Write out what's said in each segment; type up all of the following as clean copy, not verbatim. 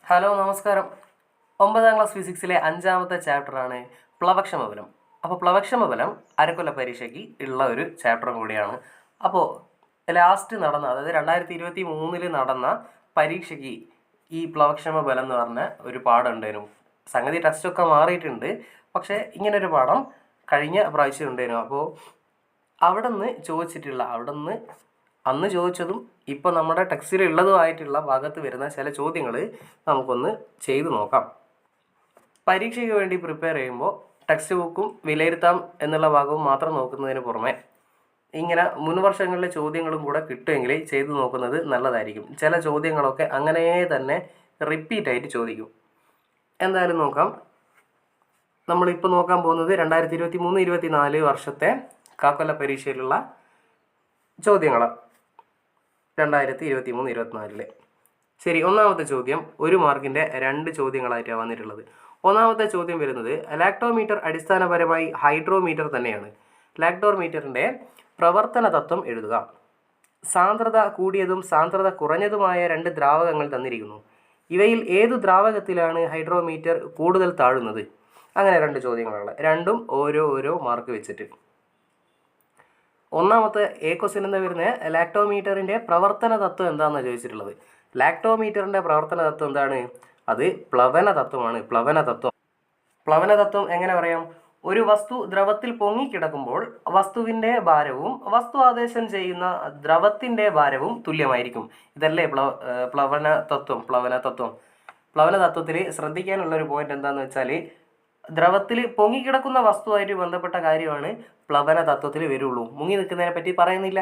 Hello നമസ്കാരം. 9ാം class ഫിസിക്സിലെ 5ാമത്തെ ചാപ്റ്ററാണ് പ്ലവക്ഷമബലം. അപ്പോൾ പ്ലവക്ഷമബലം അരക്കൊല്ല പരീക്ഷയ്ക്ക് ഉള്ള ഒരു ചാപ്റ്ററും കൂടിയാണ്. അപ്പോൾ ലാസ്റ്റ് നടന്ന, അതായത് 2023 നടന്ന പരീക്ഷയ്ക്ക് ഈ പ്ലവക്ഷമബലം എന്ന് പറഞ്ഞ ഒരു പാഠം ഉണ്ടായിരുന്നു. സംഗതി ടെസ്റ്റൊക്കെ മാറിയിട്ടുണ്ട്, പക്ഷേ ഇങ്ങനൊരു പാഠം കഴിഞ്ഞ പ്രാവശ്യം ഉണ്ടായിരുന്നു. അപ്പോൾ അവിടെ നിന്ന് ചോദിച്ചിട്ടുള്ള, അന്ന് ചോദിച്ചതും ഇപ്പോൾ നമ്മുടെ ടെക്സ്റ്റിൽ ഉള്ളതുമായിട്ടുള്ള ഭാഗത്ത് വരുന്ന ചില ചോദ്യങ്ങൾ നമുക്കൊന്ന് ചെയ്തു നോക്കാം. പരീക്ഷയ്ക്ക് വേണ്ടി പ്രിപ്പയർ ചെയ്യുമ്പോൾ ടെക്സ്റ്റ് ബുക്കും വിലയിരുത്താം എന്നുള്ള ഭാഗവും മാത്രം നോക്കുന്നതിന് പുറമെ ഇങ്ങനെ മുൻ വർഷങ്ങളിലെ ചോദ്യങ്ങളും കൂടെ കിട്ടുമെങ്കിൽ ചെയ്തു നോക്കുന്നത് നല്ലതായിരിക്കും. ചില ചോദ്യങ്ങളൊക്കെ അങ്ങനെ തന്നെ റിപ്പീറ്റായിട്ട് ചോദിക്കും. എന്തായാലും നോക്കാം. നമ്മളിപ്പോൾ നോക്കാൻ പോകുന്നത് 2023-24 വർഷത്തെ കാക്കൊല്ല പരീക്ഷയിലുള്ള ചോദ്യങ്ങളാണ്. 2023-24. ശരി, ഒന്നാമത്തെ ചോദ്യം 1 മാർക്കിൻ്റെ 2 ചോദ്യങ്ങളായിട്ടാണ് വന്നിട്ടുള്ളത്. ഒന്നാമത്തെ ചോദ്യം വരുന്നത്, ലാക്ടോമീറ്റർ അടിസ്ഥാനപരമായി ഹൈഡ്രോമീറ്റർ തന്നെയാണ്. ലാക്ടോമീറ്ററിൻ്റെ പ്രവർത്തന തത്വം എഴുതുക. സാന്ദ്രത കൂടിയതും സാന്ദ്രത കുറഞ്ഞതുമായ 2 ദ്രാവകങ്ങൾ തന്നിരിക്കുന്നു. ഇവയിൽ ഏതു ദ്രാവകത്തിലാണ് ഹൈഡ്രോമീറ്റർ കൂടുതൽ താഴുന്നത്? അങ്ങനെ 2 ചോദ്യങ്ങളാണ്, രണ്ടും ഓരോ മാർക്ക് വെച്ചിട്ട്. ഒന്നാമത്തെ എ ക്വസ്റ്റ്യൻ എന്താ വരുന്നത്? ലാക്ടോമീറ്ററിൻ്റെ പ്രവർത്തന തത്വം എന്താണെന്നാണ് ചോദിച്ചിട്ടുള്ളത്. ലാക്ടോമീറ്ററിൻ്റെ പ്രവർത്തന തത്വം എന്താണ്? അത് പ്ലവന തത്വമാണ്. പ്ലവന തത്വം എങ്ങനെ പറയാം? ഒരു വസ്തു ദ്രവത്തിൽ പൊങ്ങിക്കിടക്കുമ്പോൾ വസ്തുവിൻ്റെ ഭാരവും വസ്തു ആദേശം ചെയ്യുന്ന ദ്രവത്തിൻ്റെ ഭാരവും തുല്യമായിരിക്കും. ഇതല്ലേ പ്ലവന തത്വത്തിൽ ശ്രദ്ധിക്കാനുള്ളൊരു പോയിന്റ് എന്താണെന്ന് വെച്ചാൽ, ദ്രവത്തിൽ പൊങ്ങിക്കിടക്കുന്ന വസ്തുവായിട്ട് ബന്ധപ്പെട്ട കാര്യമാണ് പ്ലവന തത്വത്തിൽ വരുള്ളൂ. മുങ്ങി നിൽക്കുന്നതിനെ പറ്റി പറയുന്നില്ല.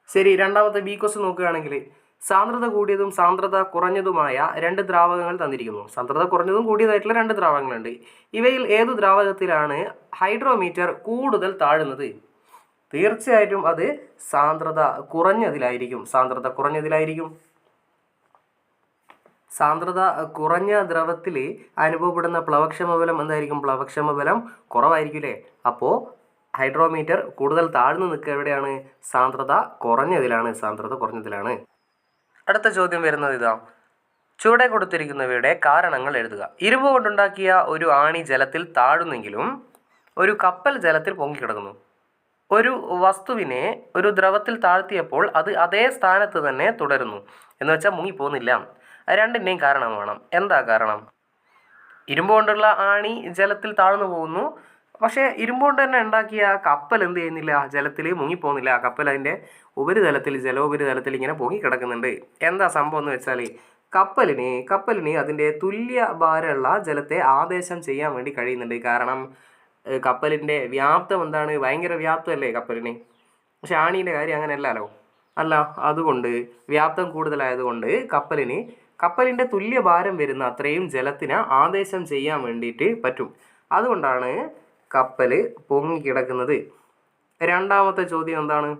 ശരി, രണ്ടാമത്തെ ബി ക്വസ്റ്റ്യൻ നോക്കുകയാണെങ്കിൽ, സാന്ദ്രത കൂടിയതും സാന്ദ്രത കുറഞ്ഞതുമായ 2 ദ്രാവകങ്ങൾ തന്നിരിക്കുന്നു. സാന്ദ്രത കുറഞ്ഞതും കൂടിയതായിട്ടുള്ള 2 ദ്രാവകങ്ങളുണ്ട്. ഇവയിൽ ഏതു ദ്രാവകത്തിലാണ് ഹൈഡ്രോമീറ്റർ കൂടുതൽ താഴുന്നത്? തീർച്ചയായിട്ടും അത് സാന്ദ്രത കുറഞ്ഞതിലായിരിക്കും. സാന്ദ്രത കുറഞ്ഞ ദ്രവത്തിൽ അനുഭവപ്പെടുന്ന പ്ലവക്ഷമബലം എന്തായിരിക്കും? പ്ലവക്ഷമബലം കുറവായിരിക്കും അല്ലേ? അപ്പോൾ ഹൈഡ്രോമീറ്റർ കൂടുതൽ താഴ്ന്നു നിൽക്കുക എവിടെയാണ്? സാന്ദ്രത കുറഞ്ഞതിലാണ്. അടുത്ത ചോദ്യം വരുന്നത് ഇതാ. ചുവടെ കൊടുത്തിരിക്കുന്നവയുടെ കാരണങ്ങൾ എഴുതുക. ഇരുമ്പ് കൊണ്ടുണ്ടാക്കിയ ഒരു ആണി ജലത്തിൽ താഴുന്നെങ്കിലും ഒരു കപ്പൽ ജലത്തിൽ പൊങ്ങിക്കിടക്കുന്നു. ഒരു വസ്തുവിനെ ഒരു ദ്രവത്തിൽ താഴ്ത്തിയപ്പോൾ അത് അതേ സ്ഥാനത്ത് തന്നെ തുടരുന്നു. എന്ന് വെച്ചാൽ മുങ്ങിപ്പോകുന്നില്ല. രണ്ടിൻ്റെയും കാരണം വേണം. എന്താ കാരണം? ഇരുമ്പ് കൊണ്ടുള്ള ആണി ജലത്തിൽ താഴ്ന്നു പോകുന്നു, പക്ഷേ ഇരുമ്പ് കൊണ്ട് തന്നെ ഉണ്ടാക്കിയ കപ്പൽ എന്ത് ചെയ്യുന്നില്ല? ജലത്തിൽ മുങ്ങിപ്പോകുന്നില്ല. കപ്പൽ അതിൻ്റെ ജലോപരിതലത്തിൽ ഇങ്ങനെ പൊങ്ങിക്കിടക്കുന്നുണ്ട്. എന്താ സംഭവം എന്ന് വെച്ചാൽ, കപ്പലിന് അതിൻ്റെ തുല്യ ഭാരമുള്ള ജലത്തെ ആദേശം ചെയ്യാൻ വേണ്ടി കഴിയുന്നുണ്ട്. കാരണം കപ്പലിൻ്റെ വ്യാപ്തം എന്താണ്? ഭയങ്കര വ്യാപ്തമല്ലേ കപ്പലിന്. പക്ഷെ ആണീൻ്റെ കാര്യം അങ്ങനെയല്ലല്ലോ. അതുകൊണ്ട് വ്യാപ്തം കൂടുതലായതുകൊണ്ട് കപ്പലിൻ്റെ തുല്യ ഭാരം വരുന്ന അത്രയും ജലത്തിന് ആദേശം ചെയ്യാൻ വേണ്ടിയിട്ട് പറ്റും. അതുകൊണ്ടാണ് കപ്പൽ പൊങ്ങിക്കിടക്കുന്നത്. രണ്ടാമത്തെ ചോദ്യം എന്താണ്?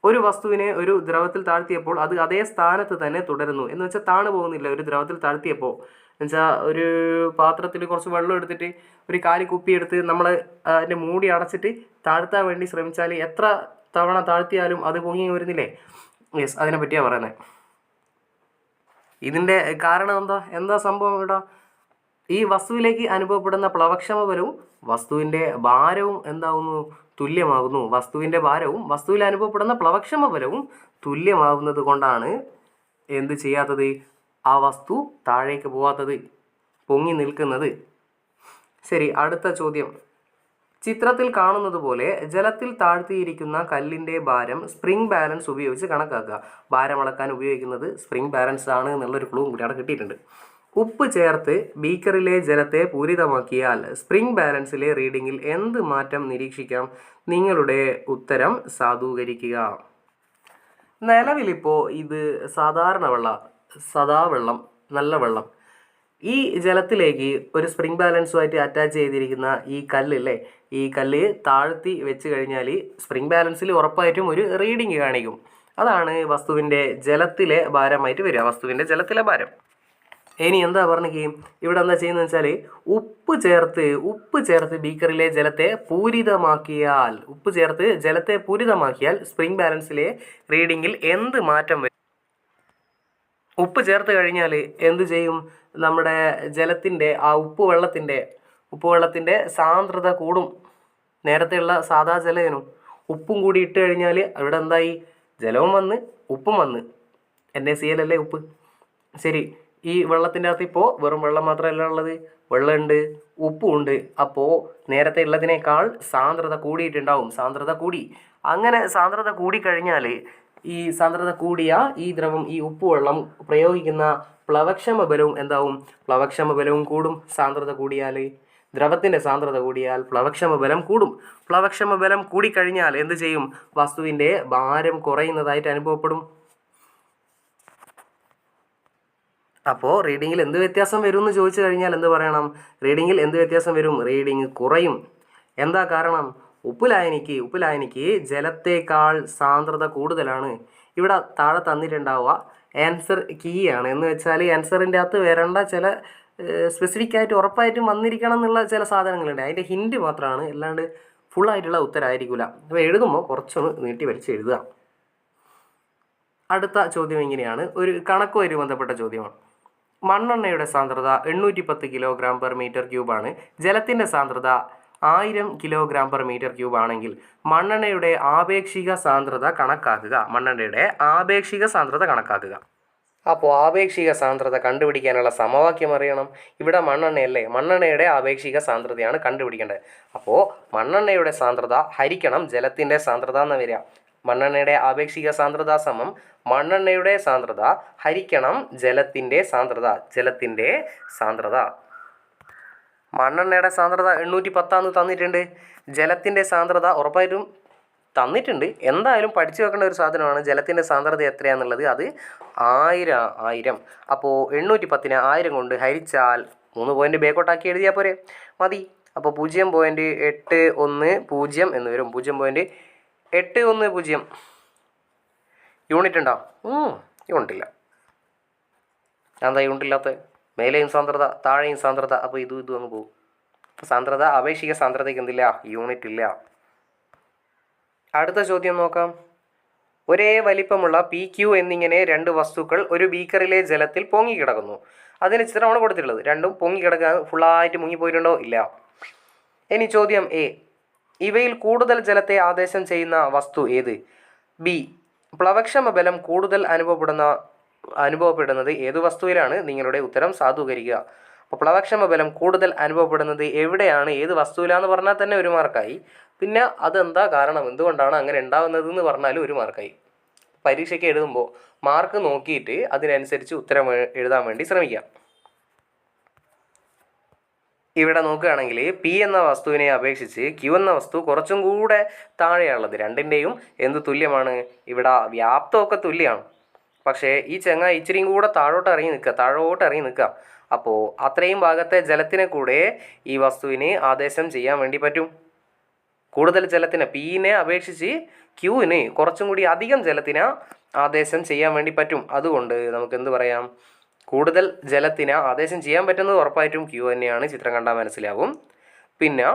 ഒരു വസ്തുവിനെ ഒരു ദ്രവത്തിൽ താഴ്ത്തിയപ്പോൾ അത് അതേ സ്ഥാനത്ത് തന്നെ തുടരുന്നു. എന്ന് വെച്ചാൽ താണു പോകുന്നില്ല. ഒരു ദ്രവത്തിൽ താഴ്ത്തിയപ്പോൾ എന്നുവെച്ചാൽ ഒരു പാത്രത്തിൽ കുറച്ച് വെള്ളം എടുത്തിട്ട് ഒരു കാലി കുപ്പിയെടുത്ത് നമ്മൾ അതിൻ്റെ മൂടി അടച്ചിട്ട് താഴ്ത്താൻ വേണ്ടി ശ്രമിച്ചാൽ എത്ര തവണ താഴ്ത്തിയാലും അത് പൊങ്ങി വരുന്നില്ലേ? യെസ്, അതിനെ പറ്റിയാണ് പറയുന്നത്. ഇതിൻ്റെ കാരണം എന്താ സംഭവം ഇവിടെ? ഈ വസ്തുവിലേക്ക് അനുഭവപ്പെടുന്ന പ്ലവക്ഷമബലവും വസ്തുവിൻ്റെ ഭാരവും എന്താവുന്നു? തുല്യമാകുന്നു. വസ്തുവിൻ്റെ ഭാരവും വസ്തുവിൽ അനുഭവപ്പെടുന്ന പ്ലവക്ഷമബലവും തുല്യമാകുന്നത് കൊണ്ടാണ് എന്ത് ചെയ്യാത്തത്? ആ വസ്തു താഴേക്ക് പോവാത്തത്, പൊങ്ങി നിൽക്കുന്നത്. ശരി, അടുത്ത ചോദ്യം. ചിത്രത്തിൽ കാണുന്നത് പോലെ ജലത്തിൽ താഴ്ത്തിയിരിക്കുന്ന കല്ലിൻ്റെ ഭാരം സ്പ്രിംഗ് ബാലൻസ് ഉപയോഗിച്ച് കണക്കാക്കുക. ഭാരം അളക്കാൻ ഉപയോഗിക്കുന്നത് സ്പ്രിംഗ് ബാലൻസ് ആണ് എന്നുള്ളൊരു ക്ലൂ കൂടി അവിടെ കിട്ടിയിട്ടുണ്ട്. ഉപ്പ് ചേർത്ത് ബീക്കറിലെ ജലത്തെ പൂരിതമാക്കിയാൽ സ്പ്രിംഗ് ബാലൻസിലെ റീഡിങ്ങിൽ എന്ത് മാറ്റം നിരീക്ഷിക്കാം? നിങ്ങളുടെ ഉത്തരം സാധൂകരിക്കുക. നിലവിലിപ്പോൾ ഇത് സാധാരണ വെള്ളം, നല്ല വെള്ളം. ഈ ജലത്തിലേക്ക് ഒരു സ്പ്രിംഗ് ബാലൻസുമായിട്ട് അറ്റാച്ച് ചെയ്തിരിക്കുന്ന ഈ കല്ലില്ലേ, ഈ കല്ല് താഴ്ത്തി വെച്ച് കഴിഞ്ഞാൽ സ്പ്രിംഗ് ബാലൻസിൽ ഉറപ്പായിട്ടും ഒരു റീഡിങ് കാണിക്കും. അതാണ് വസ്തുവിൻ്റെ ജലത്തിലെ ഭാരമായിട്ട് വരിക, വസ്തുവിൻ്റെ ജലത്തിലെ ഭാരം. ഇനി എന്താ പറഞ്ഞെങ്കിൽ ഇവിടെ എന്താ ചെയ്യുന്നത് വെച്ചാൽ, ഉപ്പ് ചേർത്ത് ബീക്കറിലെ ജലത്തെ പൂരിതമാക്കിയാൽ സ്പ്രിംഗ് ബാലൻസിലെ റീഡിങ്ങിൽ എന്ത് മാറ്റം വരും? ഉപ്പ് ചേർത്ത് കഴിഞ്ഞാൽ എന്ത് ചെയ്യും? നമ്മുടെ ജലത്തിൻ്റെ ആ ഉപ്പ് വെള്ളത്തിൻ്റെ സാന്ദ്രത കൂടും. നേരത്തെയുള്ള സാധാ ജലത്തിനും ഉപ്പും കൂടി ഇട്ട് കഴിഞ്ഞാൽ ഇവിടെ എന്തായി? ജലവും വന്ന് ഉപ്പും വന്ന്. NaCl അല്ലേ ഉപ്പ്. ശരി, ഈ വെള്ളത്തിൻ്റെ അകത്ത് ഇപ്പോൾ വെറും വെള്ളം മാത്രമല്ല ഉള്ളത്, വെള്ളമുണ്ട്, ഉപ്പുമുണ്ട്. അപ്പോൾ നേരത്തെ ഉള്ളതിനേക്കാൾ സാന്ദ്രത കൂടിയിട്ടുണ്ടാവും. സാന്ദ്രത കൂടി. അങ്ങനെ സാന്ദ്രത കൂടിക്കഴിഞ്ഞാൽ ഈ സാന്ദ്രത കൂടിയ ഈ ദ്രവം, ഈ ഉപ്പുവെള്ളം പ്രയോഗിക്കുന്ന പ്ലവക്ഷമ ബലവും എന്താവും? പ്ലവക്ഷമ ബലവും കൂടും. സാന്ദ്രത കൂടിയാൽ, ദ്രവത്തിൻ്റെ സാന്ദ്രത കൂടിയാൽ പ്ലവക്ഷമ ബലം കൂടും. പ്ലവക്ഷമ ബലം കൂടിക്കഴിഞ്ഞാൽ എന്ത് ചെയ്യും? വസ്തുവിൻ്റെ ഭാരം കുറയുന്നതായിട്ട് അനുഭവപ്പെടും. അപ്പോൾ റീഡിങ്ങിൽ എന്ത് വ്യത്യാസം വരും എന്ന് ചോദിച്ചു കഴിഞ്ഞാൽ എന്ത് പറയണം? റീഡിങ്ങിൽ എന്ത് വ്യത്യാസം വരും? റീഡിങ് കുറയും. എന്താ കാരണം? ഉപ്പുലായനിക്ക് ജലത്തേക്കാൾ സാന്ദ്രത കൂടുതലാണ്. ഇവിടെ താഴെ തന്നിട്ടുണ്ടാവുക ആൻസർ കീ ആണ്. എന്ന് വെച്ചാൽ ആൻസറിൻ്റെ അകത്ത് വരേണ്ട ചില സ്പെസിഫിക് ആയിട്ട് ഉറപ്പായിട്ടും വന്നിരിക്കണം എന്നുള്ള ചില സാധനങ്ങളുണ്ട്. അതിൻ്റെ ഹിൻറ്റ് മാത്രമാണ്, അല്ലാണ്ട് ഫുള്ളായിട്ടുള്ള ഉത്തരമായിരിക്കില്ല. അപ്പോൾ എഴുതുമ്പോൾ കുറച്ചൊന്ന് നീട്ടി വലിച്ച് എഴുതുക. അടുത്ത ചോദ്യം ഇങ്ങനെയാണ്, ഒരു കണക്കുമായി ബന്ധപ്പെട്ട ചോദ്യമാണ്. മണ്ണെണ്ണയുടെ സാന്ദ്രത 810 kg/m³ ആണ്. ജലത്തിൻ്റെ സാന്ദ്രത 1000 kg/m³ ആണെങ്കിൽ മണ്ണെണ്ണയുടെ ആപേക്ഷിക സാന്ദ്രത കണക്കാക്കുക. അപ്പോൾ ആപേക്ഷിക സാന്ദ്രത കണ്ടുപിടിക്കാനുള്ള സമവാക്യം അറിയണം. ഇവിടെ മണ്ണെണ്ണയല്ലേ, മണ്ണെണ്ണയുടെ ആപേക്ഷിക സാന്ദ്രതയാണ് കണ്ടുപിടിക്കേണ്ടത്. അപ്പോൾ മണ്ണെണ്ണയുടെ സാന്ദ്രത ഹരിക്കണം ജലത്തിൻ്റെ സാന്ദ്രത എന്ന് വരിക. മണ്ണെണ്ണയുടെ ആപേക്ഷിക സാന്ദ്രത സമം മണ്ണെണ്ണയുടെ സാന്ദ്രത ഹരിക്കണം ജലത്തിൻ്റെ സാന്ദ്രത. മണ്ണെണ്ണയുടെ സാന്ദ്രത 810 തന്നിട്ടുണ്ട്. ജലത്തിൻ്റെ സാന്ദ്രത ഉറപ്പായിട്ടും തന്നിട്ടുണ്ട്. എന്തായാലും പഠിച്ചു വെക്കേണ്ട ഒരു സാധനമാണ് ജലത്തിൻ്റെ സാന്ദ്രത എത്രയാണെന്നുള്ളത്. അത് 1000. അപ്പോൾ 810നെ 1000 കൊണ്ട് ഹരിച്ചാൽ 3 പോയിൻറ്റ് ബേക്കോട്ടാക്കി എഴുതിയാൽ പോരെ, മതി. അപ്പോൾ 0.810 എന്ന് വരും. 0.810 യൂണിറ്റ് ഉണ്ടോ? യൂണിറ്റില്ല. എന്താ യൂണിറ്റില്ലാത്ത? മേലെയും സാന്ദ്രത, താഴെയും സാന്ദ്രത. അപ്പോൾ ഇതും അങ്ങ് പോകും. സാന്ദ്രത ആപേക്ഷിക സാന്ദ്രതയ്ക്ക് എന്തില്ല? യൂണിറ്റ് ഇല്ല. അടുത്ത ചോദ്യം നോക്കാം. ഒരേ വലിപ്പമുള്ള PQ എന്നിങ്ങനെ 2 വസ്തുക്കൾ ഒരു ബീക്കറിലെ ജലത്തിൽ പൊങ്ങിക്കിടക്കുന്നു. അതിന് ചിത്രമാണ് കൊടുത്തിട്ടുള്ളത്. രണ്ടും പൊങ്ങിക്കിടക്കാൻ ഫുള്ളായിട്ട് മുങ്ങിപ്പോയിട്ടുണ്ടോ? ഇല്ല. ഇനി ചോദ്യം A, ഇവയിൽ കൂടുതൽ ജലത്തെ ആദേശം ചെയ്യുന്ന വസ്തു ഏത്? B, പ്ലവക്ഷമ ബലം കൂടുതൽ അനുഭവപ്പെടുന്നത് ഏതു വസ്തുവിലാണ്? നിങ്ങളുടെ ഉത്തരം സാധൂകരിക്കുക. അപ്പോൾ പ്ലവക്ഷമ ബലം കൂടുതൽ അനുഭവപ്പെടുന്നത് എവിടെയാണ്, ഏത് വസ്തുവിലാന്ന് പറഞ്ഞാൽ തന്നെ 1 മാർക്കായി. പിന്നെ അതെന്താ കാരണം, എന്തുകൊണ്ടാണ് അങ്ങനെ ഉണ്ടാകുന്നതെന്ന് പറഞ്ഞാലും 1 മാർക്കായി. പരീക്ഷയ്ക്ക് എഴുതുമ്പോൾ മാർക്ക് നോക്കിയിട്ട് അതിനനുസരിച്ച് ഉത്തരം എഴുതാൻ വേണ്ടി ശ്രമിക്കുക. ഇവിടെ നോക്കുകയാണെങ്കിൽ P എന്ന വസ്തുവിനെ അപേക്ഷിച്ച് Q എന്ന വസ്തു കുറച്ചും കൂടെ താഴെയുള്ളത്. രണ്ടിൻ്റെയും എന്ത് തുല്യമാണ്? ഇവിടെ വ്യാപ്തമൊക്കെ തുല്യമാണ്. പക്ഷേ ഈ ചെങ്ങായി ഇച്ചിരിയും കൂടെ താഴോട്ട് ഇറങ്ങി നിൽക്കുക. അപ്പോൾ അത്രയും ഭാഗത്തെ ജലത്തിനെ കൂടെ ഈ വസ്തുവിന് ആദേശം ചെയ്യാൻ വേണ്ടി പറ്റും. കൂടുതൽ ജലത്തിന് Pനെ അപേക്ഷിച്ച് Qന് കുറച്ചും കൂടി അധികം ജലത്തിന് ആദേശം ചെയ്യാൻ വേണ്ടി പറ്റും. അതുകൊണ്ട് നമുക്ക് എന്ത് പറയാം? കൂടുതൽ ജലത്തിന് ആദേശം ചെയ്യാൻ പറ്റുന്നത് ഉറപ്പായിട്ടും Q തന്നെയാണ്. ചിത്രം കണ്ടാൽ മനസ്സിലാവും. പിന്നെ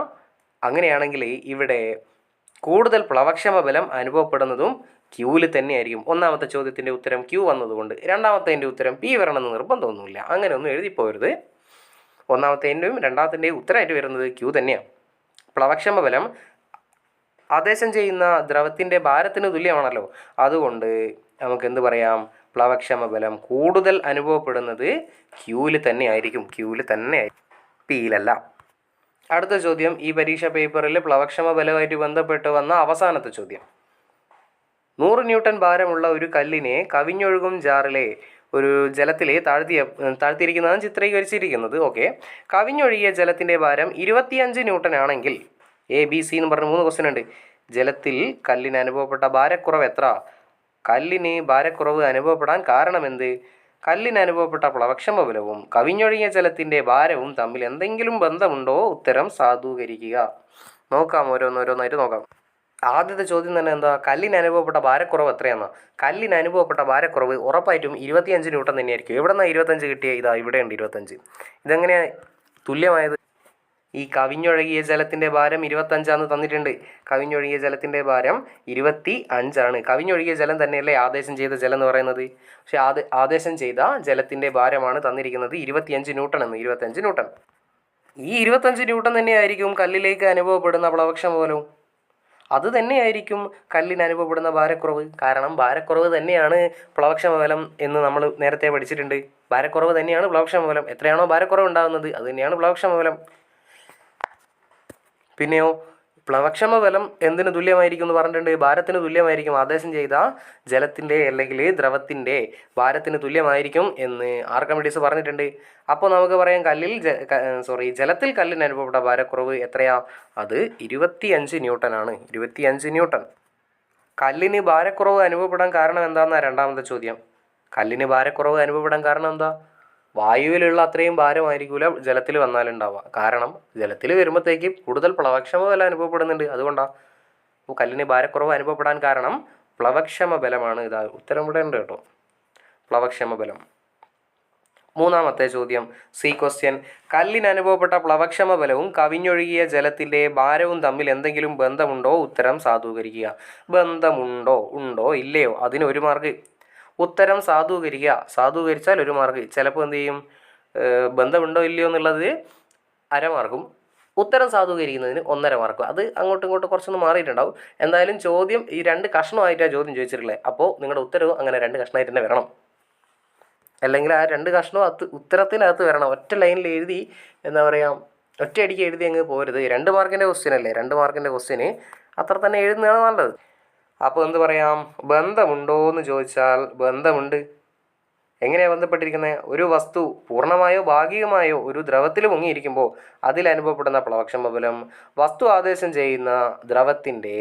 അങ്ങനെയാണെങ്കിൽ ഇവിടെ കൂടുതൽ പ്ലവക്ഷമ ബലം അനുഭവപ്പെടുന്നതും Qയിൽ തന്നെയായിരിക്കും. ഒന്നാമത്തെ ചോദ്യത്തിൻ്റെ ഉത്തരം Q വന്നതുകൊണ്ട് രണ്ടാമത്തേൻ്റെ ഉത്തരം P വരണമെന്ന് നിർബന്ധമൊന്നുമില്ല. അങ്ങനെയൊന്നും എഴുതിപ്പോരുത്. ഒന്നാമത്തേൻ്റെയും രണ്ടാമത്തേൻ്റെയും ഉത്തരമായിട്ട് വരുന്നത് Q തന്നെയാണ്. പ്ലവക്ഷമ ബലം ആദേശം ചെയ്യുന്ന ദ്രവത്തിൻ്റെ ഭാരത്തിന് തുല്യമാണല്ലോ. അതുകൊണ്ട് നമുക്ക് എന്ത് പറയാം? പ്ലവക്ഷമ ബലം കൂടുതൽ അനുഭവപ്പെടുന്നത് Qയിൽ തന്നെ ആയിരിക്കും. Pയിലല്ല. അടുത്ത ചോദ്യം, ഈ പരീക്ഷ പേപ്പറിൽ പ്ലവക്ഷമ ബലവുമായിട്ട് ബന്ധപ്പെട്ട് വന്ന അവസാനത്തെ ചോദ്യം. 100 ന്യൂട്ടൺ ഭാരമുള്ള ഒരു കല്ലിനെ കവിഞ്ഞൊഴുകും ജാറിലെ ഒരു ജലത്തിൽ താഴ്ത്തിയിരിക്കുന്നതാണ് ചിത്രീകരിച്ചിരിക്കുന്നത്. ഓക്കെ, കവിഞ്ഞൊഴുകിയ ജലത്തിൻ്റെ ഭാരം 25 ന്യൂട്ടൺ ആണെങ്കിൽ ABC എന്ന് പറഞ്ഞ 3 ക്വസ്റ്റ്യൻ ഉണ്ട്. ജലത്തിൽ കല്ലിന് അനുഭവപ്പെട്ട ഭാരക്കുറവ് എത്ര? കല്ലിന് ഭാരക്കുറവ് അനുഭവപ്പെടാൻ കാരണമെന്ത്? കല്ലിന് അനുഭവപ്പെട്ട പ്ലവക്ഷമ ബലവും കവിഞ്ഞൊഴുകിയ ജലത്തിൻ്റെ ഭാരവും തമ്മിൽ എന്തെങ്കിലും ബന്ധമുണ്ടോ? ഉത്തരം സാധൂകരിക്കുക. നോക്കാം, ഓരോന്നായിട്ട് നോക്കാം. ആദ്യത്തെ ചോദ്യം തന്നെ എന്താ? കല്ലിന് അനുഭവപ്പെട്ട ഭാരക്കുറവ് എത്രയാണെന്ന്. കല്ലിന് അനുഭവപ്പെട്ട ഭാരക്കുറവ് ഉറപ്പായിട്ടും 25 ന്യൂട്ടൺ തന്നെയായിരിക്കും. എവിടെ നിന്നാണ് 25 കിട്ടിയത്? ഇതാ ഇവിടെയുണ്ട് 25. ഇതെങ്ങനെയാണ് തുല്യമായത്? ഈ കവിഞ്ഞൊഴുകിയ ജലത്തിൻ്റെ ഭാരം 25 തന്നിട്ടുണ്ട്. കവിഞ്ഞൊഴുകിയ ജലത്തിൻ്റെ ഭാരം 25. കവിഞ്ഞൊഴുകിയ ജലം തന്നെയല്ലേ ആദേശം ചെയ്ത ജലം എന്ന് പറയുന്നത്. പക്ഷേ ആദേശം ചെയ്ത ജലത്തിൻ്റെ ഭാരമാണ് തന്നിരിക്കുന്നത് 25 ന്യൂട്ടൺ എന്ന്. 25 ന്യൂട്ടൺ. ഈ 25 ന്യൂട്ടൺ തന്നെയായിരിക്കും കല്ലിലേക്ക് അനുഭവപ്പെടുന്ന പ്ലവക്ഷമ ബലവും. അത് തന്നെയായിരിക്കും കല്ലിന് അനുഭവപ്പെടുന്ന ഭാരക്കുറവ്. കാരണം ഭാരക്കുറവ് തന്നെയാണ് പ്ലവക്ഷമ ബലം എന്ന് നമ്മൾ നേരത്തെ പഠിച്ചിട്ടുണ്ട്. ഭാരക്കുറവ് തന്നെയാണ് പ്ലവക്ഷമ ബലം. എത്രയാണോ ഭാരക്കുറവ് ഉണ്ടാകുന്നത് അത് തന്നെയാണ് പ്ലവക്ഷമ ബലം. പിന്നെയോ പ്ലവക്ഷമ ബലം എന്തിനു തുല്യമായിരിക്കും എന്ന് പറഞ്ഞിട്ടുണ്ട്? ഭാരത്തിന് തുല്യമായിരിക്കും. ആദേശം ചെയ്ത ജലത്തിൻ്റെ അല്ലെങ്കിൽ ദ്രവത്തിൻ്റെ ഭാരത്തിന് തുല്യമായിരിക്കും എന്ന് ആർക്കിമിഡീസ് പറഞ്ഞിട്ടുണ്ട്. അപ്പോൾ നമുക്ക് പറയാം ജലത്തിൽ കല്ലിന് അനുഭവപ്പെട്ട ഭാരക്കുറവ് എത്രയാ? അത് 25 ന്യൂട്ടൺ ആണ്. 25 ന്യൂട്ടൺ. കല്ലിന് ഭാരക്കുറവ് അനുഭവപ്പെടാൻ കാരണം എന്താണെന്നാണ് രണ്ടാമത്തെ ചോദ്യം. കല്ലിന് ഭാരക്കുറവ് അനുഭവപ്പെടാൻ കാരണം എന്താ? വായുവിലുള്ള അത്രയും ഭാരമായിരിക്കില്ല ജലത്തിൽ വന്നാലുണ്ടാവുക. കാരണം ജലത്തിൽ വരുമ്പോഴത്തേക്ക് കൂടുതൽ പ്ലവക്ഷമ ബലം അനുഭവപ്പെടുന്നുണ്ട്. അതുകൊണ്ടാണ്. അപ്പോൾ കല്ലിന് ഭാരക്കുറവ് അനുഭവപ്പെടാൻ കാരണം പ്ലവക്ഷമ ബലമാണ്. ഇതാ ഉത്തരം ഇവിടെ ഉണ്ട് കേട്ടോ, പ്ലവക്ഷമ ബലം. മൂന്നാമത്തെ ചോദ്യം, സി ക്വസ്റ്റ്യൻ. കല്ലിന് അനുഭവപ്പെട്ട പ്ലവക്ഷമ ബലവും കവിഞ്ഞൊഴുകിയ ജലത്തിൻ്റെ ഭാരവും തമ്മിൽ എന്തെങ്കിലും ബന്ധമുണ്ടോ? ഉത്തരം സാധൂകരിക്കുക. ബന്ധമുണ്ടോ? ഉണ്ടോ ഇല്ലയോ? അതിന് 1 മാർക്ക്. ഉത്തരം സാധൂകരിക്കുക. സാധൂകരിച്ചാൽ 1 മാർക്ക്. ചിലപ്പോൾ എന്ത് ചെയ്യും, ബന്ധമുണ്ടോ ഇല്ലയോ എന്നുള്ളത് 1/2 മാർക്കും, ഉത്തരം സാധൂകരിക്കുന്നതിന് 1.5 മാർക്കും. അത് അങ്ങോട്ടും ഇങ്ങോട്ടും കുറച്ചൊന്ന് മാറിയിട്ടുണ്ടാവും. എന്തായാലും ചോദ്യം ഈ 2 കഷ്ണമായിട്ടാണ് ചോദ്യം ചോദിച്ചിട്ടുള്ളത്. അപ്പോൾ നിങ്ങളുടെ ഉത്തരവും അങ്ങനെ 2 കഷ്ണമായിട്ട് തന്നെ വരണം. അല്ലെങ്കിൽ ആ 2 കഷ്ണവും ഉത്തരത്തിനകത്ത് വരണം. ഒറ്റ ലൈനിൽ എഴുതി എന്താ പറയുക, ഒറ്റയടിക്ക് എഴുതി അങ്ങ് പോരുത്. 2 മാർക്കിൻ്റെ ക്വസ്റ്റ്യൻ അല്ലേ, 2 മാർക്കിൻ്റെ ക്വസ്റ്റ്യന് അത്ര തന്നെ എഴുതുന്നതാണ് നല്ലത്. അപ്പോൾ എന്ത് പറയാം, ബന്ധമുണ്ടോ എന്ന് ചോദിച്ചാൽ ബന്ധമുണ്ട്. എങ്ങനെയാണ് ബന്ധപ്പെട്ടിരിക്കുന്നത്? ഒരു വസ്തു പൂർണ്ണമായോ ഭാഗികമായോ ഒരു ദ്രവത്തിൽ മുങ്ങിയിരിക്കുമ്പോൾ അതിൽ അനുഭവപ്പെടുന്ന പ്ലവക്ഷമ ബലം വസ്തു ആദേശം ചെയ്യുന്ന ദ്രവത്തിൻ്റെ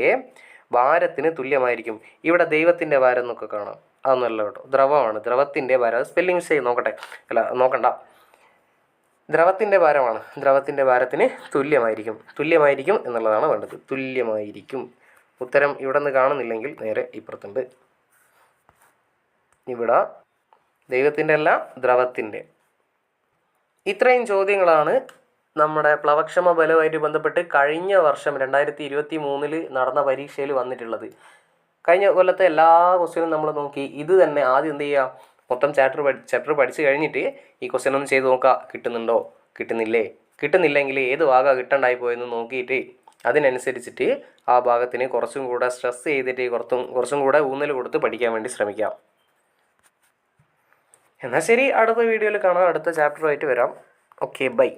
ഭാരത്തിന് തുല്യമായിരിക്കും. ഇവിടെ ദൈവത്തിൻ്റെ ഭാരം എന്നൊക്കെ കാണാം. അതൊന്നുമല്ല കേട്ടോ, ദ്രവമാണ്. ദ്രവത്തിൻ്റെ ഭാരം, സ്പെല്ലിംഗ് മിസ്റ്റേക്ക് നോക്കണ്ട. ദ്രവത്തിൻ്റെ ഭാരമാണ്. ദ്രവത്തിൻ്റെ ഭാരത്തിന് തുല്യമായിരിക്കും എന്നുള്ളതാണ് വേണ്ടത്. തുല്യമായിരിക്കും. ഉത്തരം ഇവിടെ നിന്ന് കാണുന്നില്ലെങ്കിൽ നേരെ ഇപ്പുറത്തുണ്ട്. ഇവിടെ ദൈവത്തിൻ്റെ അല്ല, ദ്രവത്തിൻ്റെ. ഇത്രയും ചോദ്യങ്ങളാണ് നമ്മുടെ പ്ലവക്ഷമ ബലവുമായിട്ട് ബന്ധപ്പെട്ട് കഴിഞ്ഞ വർഷം 2023 നടന്ന പരീക്ഷയിൽ വന്നിട്ടുള്ളത്. കഴിഞ്ഞ കൊല്ലത്തെ എല്ലാ ക്വസ്റ്റ്യനും നമ്മൾ നോക്കി. ഇത് തന്നെ ആദ്യം എന്ത് ചെയ്യുക, മൊത്തം ചാപ്റ്റർ പഠിച്ചു കഴിഞ്ഞിട്ട് ഈ ക്വസ്റ്റ്യൻ ഒന്ന് ചെയ്ത് നോക്കുക. കിട്ടുന്നുണ്ടോ, കിട്ടുന്നില്ലെങ്കിൽ ഏത് ഭാഗമാണ് കിട്ടണ്ടായി പോയെന്ന് നോക്കിയിട്ട് അതിനനുസരിച്ചിട്ട് ആ ഭാഗത്തിന് കുറച്ചും കൂടെ സ്ട്രെസ് ചെയ്തിട്ട് കുറച്ചും കൂടെ ഊന്നൽ കൊടുത്ത് പഠിക്കാൻ വേണ്ടി ശ്രമിക്കാം. എന്നാൽ ശരി, അടുത്ത വീഡിയോയിൽ കാണാം. അടുത്ത ചാപ്റ്ററുമായിട്ട് വരാം. Okay, by.